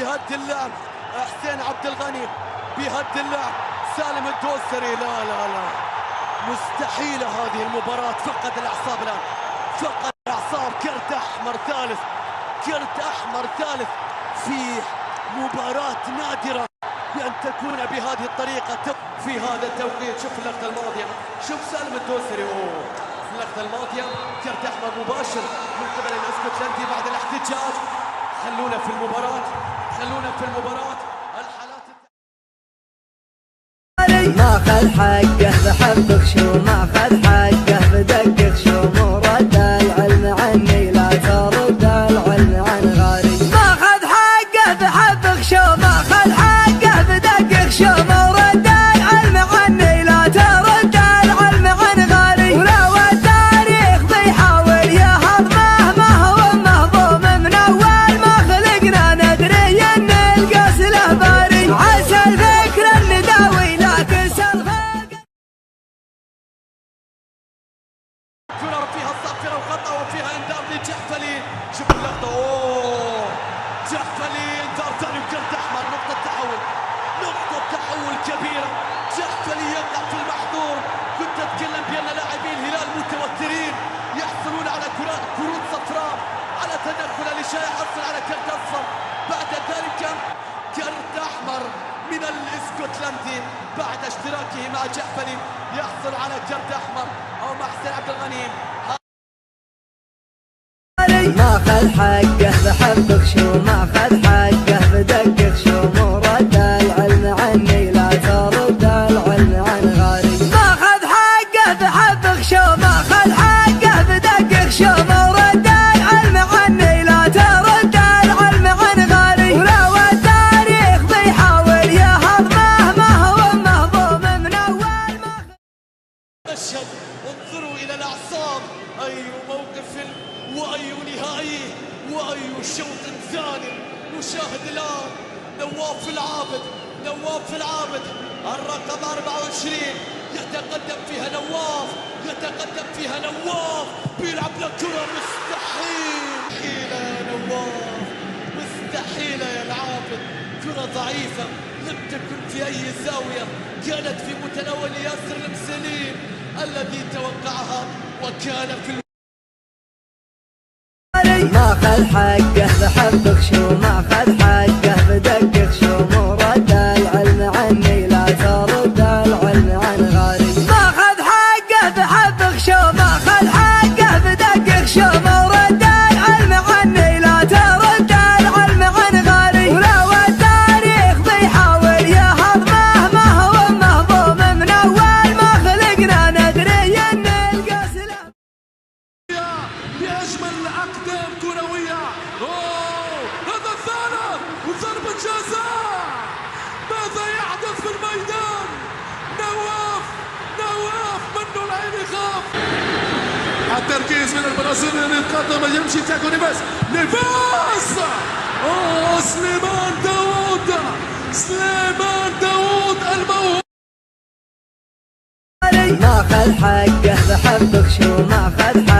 يهدي اللعب. حسين عبد الغني بيهدي اللعب. سالم الدوسري لا لا لا، مستحيلة هذه المباراة. فقد الأعصاب الآن، فقد الأعصاب. كرت أحمر ثالث، كرت أحمر ثالث في مباراة نادرة بأن تكون بهذه الطريقة في هذا التوقيت. شوف اللقطة الماضية، شوف سالم الدوسري في اللقطة الماضية كرت أحمر مباشر من قبل الاسكتلندي بعد الاحتجاج. خلونا في المباراة، خلونا في المباراة. الحالات ماخذ حقه بحبك شو، ماخذ حقه بدقق شو، مو رد العلم عني لا ترد العلم عن غيري. ماخذ حقه بحبك شو، ماخذ حقه بدقق شو، مو رد العلم عني لا ترد العلم عن غيري. ولو التاريخ بيحاول يهضمه ما هو مهضوم من اول ما خلقنا ندري ان القاس له باري. عسى الفكر النداوي لكن كرة فيها الصافرة وخطأ وفيها انذار لجحفلي. شوف اللقطة، جحفلي انذار ثاني وكرت احمر. نقطة تحول، نقطة تحول كبيرة. جحفلي يقع في المحظور. كنت اتكلم بان لاعبي الهلال متوترين يحصلون على كروت صفراء على تدخل لشاي، حصل على كرت اصفر. بعد ذلك كرت احمر من الاسكتلندي بعد اشتراكه مع جحفلي، يحصل على كرت احمر او مع حسين عبد الغني. ماخذ حقه بحبك شو، ماخذ حقه بدقق شو، مو رد العلم عني لا ترد العلم عن غيري. ماخذ حقه بحبك شو، ماخذ حقه بدقق شو، مو رد العلم عني لا ترد العلم عن غيري. ولو التاريخ بيحاول يهضمه ما هو مهضوم من اول ما مشهد. انظروا الى الاعصاب، اي موقف واي نهائي واي شوط ثاني. نشاهد الان نواف العابد، نواف العابد الرقم 24 يتقدم فيها نواف، يتقدم فيها نواف. بيلعب له كرة مستحيل، مستحيلة يا نواف، مستحيلة يا العابد. كرة ضعيفة لم تكن في اي زاوية، كانت في متناول ياسر المسلين الذي توقعها وكان في ماخذ حقه بحبك شو، ماخذ حقه بدقق شو، مو رد العلم عني لا ترد العلم عن غيري. ماخذ حقه بحبك شو، ماخذ حقه بدقق شو، مو رد العلم عني لا ترد العلم عن غيري. ولو التاريخ بيحاول يهضمه ما هو مهضوم من اول ما خلقنا ندري ان القاس له بأجمل أقدام كروية. هذا الثالث وضربة جزاء. ماذا يحدث في الميدان؟ نواف منه العين يخاف. التركيز من البرازيلي يتقدم، يمشي تياغو نيفيز. سليمان داوود الموهوب. ماخذ حقه بحبك شو، ماخذ حقه